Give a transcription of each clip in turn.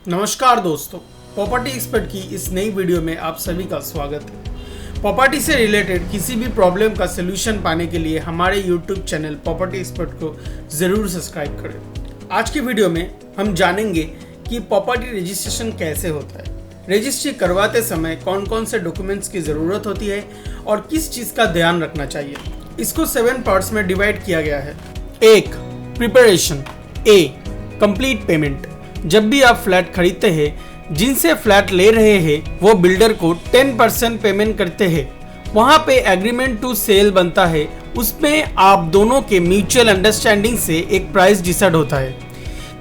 नमस्कार दोस्तों, property expert की इस नई वीडियो में आप सभी का स्वागत है। प्रॉपर्टी से रिलेटेड किसी भी प्रॉब्लम का सलूशन पाने के लिए हमारे यूट्यूब चैनल प्रॉपर्टी एक्सपर्ट को ज़रूर सब्सक्राइब करें। आज की वीडियो में हम जानेंगे कि प्रॉपर्टी रजिस्ट्रेशन कैसे होता है, रजिस्ट्री करवाते समय कौन कौन से डॉक्यूमेंट्स की ज़रूरत होती है और किस चीज़ का ध्यान रखना चाहिए। इसको 7 पार्ट्स में डिवाइड किया गया है। 1. प्रिपरेशन। ए. Complete payment. जब भी आप फ्लैट खरीदते हैं, जिनसे फ्लैट ले रहे हैं वो बिल्डर को 10% पेमेंट करते हैं। वहाँ पे एग्रीमेंट टू सेल बनता है, उसमें आप दोनों के म्यूचुअल अंडरस्टैंडिंग से एक प्राइस डिसाइड होता है।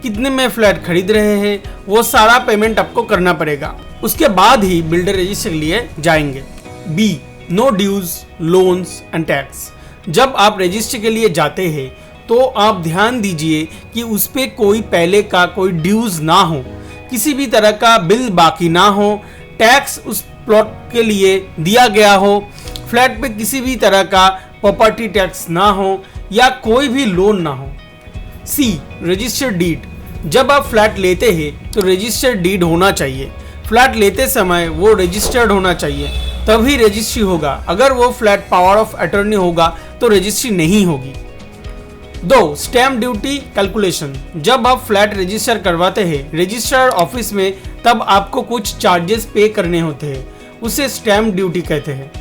कितने में फ्लैट खरीद रहे हैं वो सारा पेमेंट आपको करना पड़ेगा, उसके बाद ही बिल्डर रजिस्ट्री के लिए जाएंगे। B. No dues, loans and tax. जब आप रजिस्ट्री के लिए जाते हैं तो आप ध्यान दीजिए कि उस पर कोई पहले का कोई ड्यूज ना हो, किसी भी तरह का बिल बाकी ना हो, टैक्स उस प्लॉट के लिए दिया गया हो, फ्लैट पे किसी भी तरह का प्रॉपर्टी टैक्स ना हो या कोई भी लोन ना हो। सी. Registered deed. जब आप फ्लैट लेते हैं तो रजिस्टर्ड डीड होना चाहिए। फ्लैट लेते समय वो रजिस्टर्ड होना चाहिए, तभी रजिस्ट्री होगा। अगर वो फ्लैट पावर ऑफ अटॉर्नी होगा तो रजिस्ट्री नहीं होगी। 2. Stamp duty calculation. जब आप फ्लैट रजिस्टर करवाते हैं रजिस्ट्रार ऑफिस में, तब आपको कुछ चार्जेस पे करने होते हैं, उसे स्टैम्प ड्यूटी कहते हैं।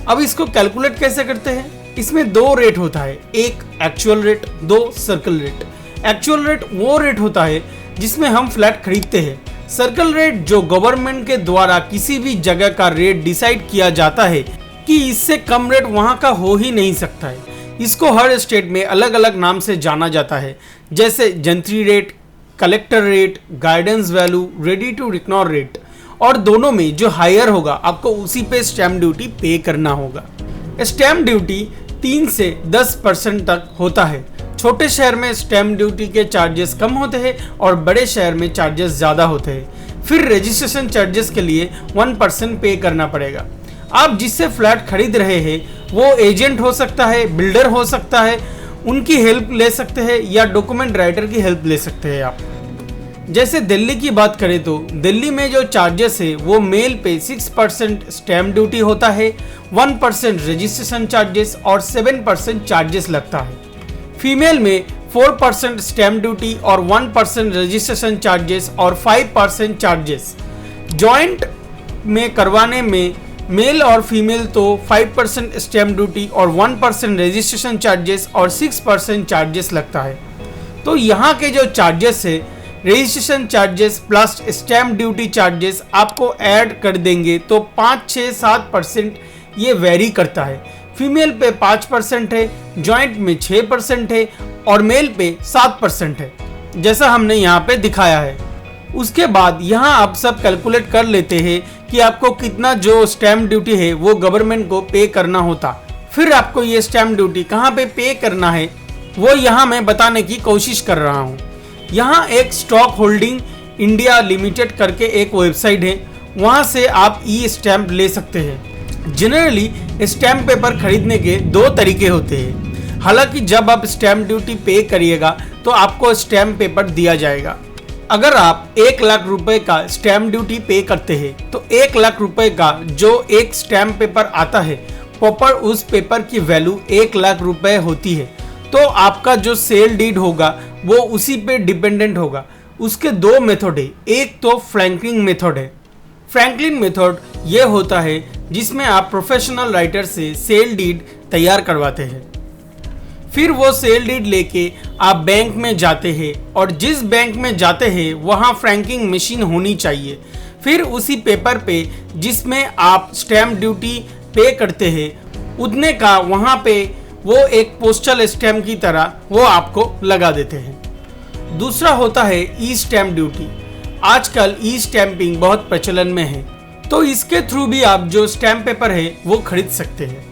अब इसको कैलकुलेट कैसे करते हैं? इसमें 2 रेट होता है, एक actual rate, 2 circle rate. Actual rate वो रेट होता है जिसमें हम फ्लैट खरीदते हैं। सर्कल रेट जो गवर्नमेंट के द्वारा किसी भी जगह का रेट डिसाइड किया जाता है कि इससे कम रेट वहाँ का हो ही नहीं सकता है। इसको हर स्टेट में अलग अलग नाम से जाना जाता है, जैसे jantri rate, collector rate, guidance value, ready to ignore rate. और दोनों में जो हायर होगा आपको उसी पे स्टैम्प ड्यूटी पे करना होगा। स्टैम्प ड्यूटी 3 से 10% तक होता है। छोटे शहर में स्टैम्प ड्यूटी के चार्जेस कम होते हैं और बड़े शहर में चार्जेस ज़्यादा होते हैं। फिर रजिस्ट्रेशन चार्जेस के लिए 1% पे करना पड़ेगा। आप जिससे फ्लैट खरीद रहे हैं वो एजेंट हो सकता है, बिल्डर हो सकता है, उनकी हेल्प ले सकते हैं या डॉक्यूमेंट राइटर की हेल्प ले सकते हैं आप। जैसे दिल्ली की बात करें तो दिल्ली में जो चार्जेस है वो मेल पे 6% स्टैम्प ड्यूटी होता है, 1% रजिस्ट्रेशन चार्जेस और 7% चार्जेस लगता है। फीमेल में 4% स्टैम्प ड्यूटी और 1% रजिस्ट्रेशन चार्जेस और 5% चार्जेस। जॉइंट में करवाने में मेल और फीमेल तो 5% स्टैम्प ड्यूटी और 1% रजिस्ट्रेशन चार्जेस और 6% चार्जेस लगता है। तो यहाँ के जो चार्जेस है, registration charges plus stamp duty charges आपको ऐड कर देंगे तो 5, 6, 7% ये वेरी करता है। फीमेल पे 5% है, जॉइंट में 6% है और मेल पे 7% है, जैसा हमने यहाँ पे दिखाया है। उसके बाद यहाँ आप सब कैलकुलेट कर लेते हैं कि आपको कितना जो स्टैम्प ड्यूटी है वो गवर्नमेंट को पे करना होता। फिर आपको ये स्टैम्प ड्यूटी कहाँ पे करना है वो यहाँ मैं बताने की कोशिश कर रहा हूँ। यहाँ एक स्टॉक होल्डिंग इंडिया लिमिटेड करके एक वेबसाइट है, वहाँ से आप ई स्टैम्प ले सकते हैं। जनरली स्टैम्प पेपर खरीदने के 2 तरीके होते हैं। हालांकि जब आप स्टैम्प ड्यूटी पे करिएगा तो आपको स्टैम्प पेपर दिया जाएगा। अगर आप 1 लाख रुपए का स्टैम्प ड्यूटी पे करते हैं तो 1 लाख रुपए का जो एक स्टैम्प पेपर आता है, प्रॉपर उस पेपर की वैल्यू 1 लाख रुपए होती है। तो आपका जो सेल डीड होगा वो उसी पे डिपेंडेंट होगा। उसके 2 मेथड है, एक तो फ्रैंकलिन मेथड है। फ्रैंकलिन मेथड ये होता है जिसमें आप प्रोफेशनल राइटर से सेल डीड तैयार करवाते हैं। फिर वो सेल डीड लेके आप बैंक में जाते हैं और जिस बैंक में जाते हैं वहाँ फ्रैंकिंग मशीन होनी चाहिए। फिर उसी पेपर पे जिसमें आप स्टैम्प ड्यूटी पे करते हैं उतने का वहाँ पे वो एक पोस्टल स्टैम्प की तरह वो आपको लगा देते हैं। दूसरा होता है ई स्टैम्प ड्यूटी। आजकल ई स्टैम्पिंग बहुत प्रचलन में है, तो इसके थ्रू भी आप जो स्टैम्प पेपर है वो खरीद सकते हैं।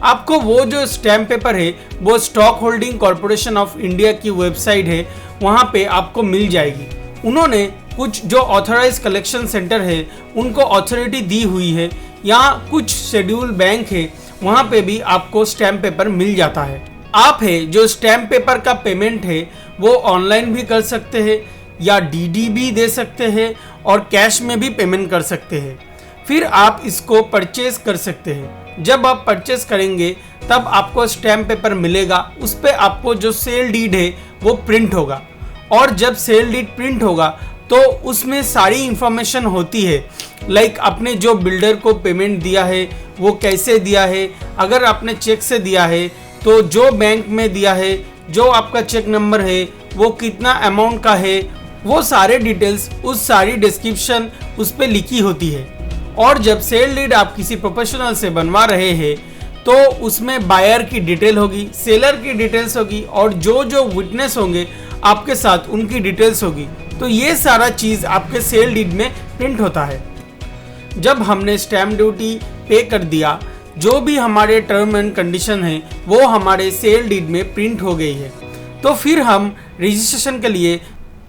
आपको वो जो स्टैम्प पेपर है वो stock holding corporation of India की वेबसाइट है, वहाँ पे आपको मिल जाएगी। उन्होंने कुछ जो ऑथराइज कलेक्शन सेंटर है उनको अथॉरिटी दी हुई है, या कुछ शेड्यूल बैंक है वहाँ पे भी आपको स्टैम्प पेपर मिल जाता है। आप है जो स्टैम्प पेपर का पेमेंट है वो ऑनलाइन भी कर सकते हैं या डीडी भी दे सकते हैं और कैश में भी पेमेंट कर सकते हैं। फिर आप इसको परचेज कर सकते हैं। जब आप परचेज करेंगे तब आपको स्टैम्प पेपर मिलेगा, उस पर आपको जो सेल डीड है वो प्रिंट होगा। और जब सेल डीड प्रिंट होगा तो उसमें सारी इंफॉर्मेशन होती है, लाइक आपने जो बिल्डर को पेमेंट दिया है वो कैसे दिया है, अगर आपने चेक से दिया है तो जो बैंक में दिया है, जो आपका चेक नंबर है वो कितना अमाउंट का है, वो सारे डिटेल्स उस सारी डिस्क्रिप्शन उस पर लिखी होती है। और जब सेल डीड आप किसी प्रोफेशनल से बनवा रहे हैं तो उसमें बायर की डिटेल होगी, सेलर की डिटेल्स होगी और जो जो विटनेस होंगे आपके साथ उनकी डिटेल्स होगी। तो ये सारा चीज़ आपके सेल डीड में प्रिंट होता है। जब हमने स्टैम्प ड्यूटी पे कर दिया, जो भी हमारे टर्म एंड कंडीशन है वो हमारे सेल डीड में प्रिंट हो गई है। तो फिर हम रजिस्ट्रेशन के लिए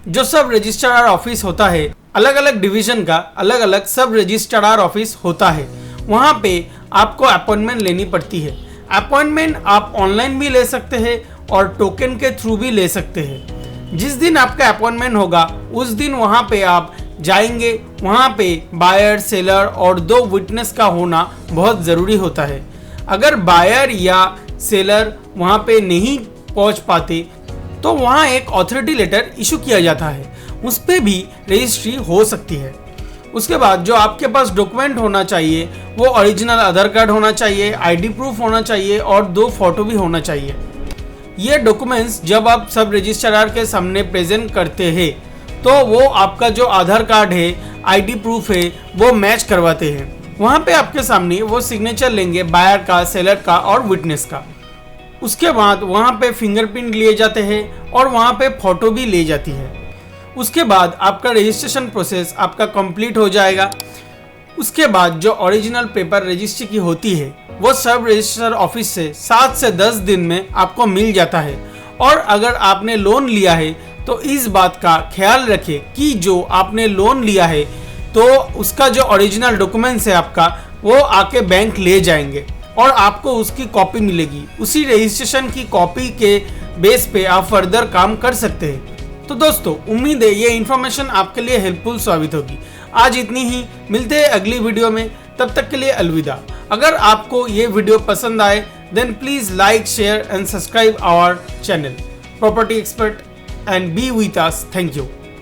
जो सब रजिस्ट्रार ऑफिस होता है, अलग अलग डिवीज़न का अलग अलग सब रजिस्ट्रार ऑफिस होता है, वहाँ पे आपको अपॉइंटमेंट लेनी पड़ती है। अपॉइंटमेंट आप ऑनलाइन भी ले सकते हैं और टोकन के थ्रू भी ले सकते हैं। जिस दिन आपका अपॉइंटमेंट होगा उस दिन वहाँ पे आप जाएंगे, वहाँ पे बायर, सेलर और 2 विटनेस का होना बहुत ज़रूरी होता है। अगर बायर या सेलर वहाँ पे नहीं पहुँच पाते तो वहाँ एक ऑथोरिटी लेटर इशू किया जाता है, उस पर भी रजिस्ट्री हो सकती है। उसके बाद जो आपके पास डॉक्यूमेंट होना चाहिए वो ओरिजिनल आधार कार्ड होना चाहिए, आईडी प्रूफ होना चाहिए और 2 फोटो भी होना चाहिए। ये डॉक्यूमेंट्स जब आप सब रजिस्ट्रार के सामने प्रेजेंट करते हैं तो वो आपका जो आधार कार्ड है, आईडी प्रूफ है, वो मैच करवाते हैं। वहाँ पे आपके सामने वो सिग्नेचर लेंगे बायर का, सेलर का और विटनेस का। उसके बाद वहाँ पे फिंगरप्रिंट लिए जाते हैं और वहाँ पे फोटो भी ली जाती है। उसके बाद आपका रजिस्ट्रेशन प्रोसेस आपका कंप्लीट हो जाएगा। उसके बाद जो ओरिजिनल पेपर रजिस्ट्री की होती है वो सब रजिस्ट्रार ऑफिस से 7 से 10 दिन में आपको मिल जाता है। और अगर आपने लोन लिया है तो इस बात का ख्याल रखें कि जो आपने लोन लिया है तो उसका जो ओरिजिनल डॉक्यूमेंट्स है आपका वो आके बैंक ले जाएंगे और आपको उसकी कॉपी मिलेगी। उसी रजिस्ट्रेशन की कॉपी के बेस पे आप फर्दर काम कर सकते हैं। तो दोस्तों, उम्मीद है ये इन्फॉर्मेशन आपके लिए हेल्पफुल साबित होगी। आज इतनी ही, मिलते हैं अगली वीडियो में, तब तक के लिए अलविदा। अगर आपको ये वीडियो पसंद आए then please like, share and subscribe our channel property expert and be with us. Thank you.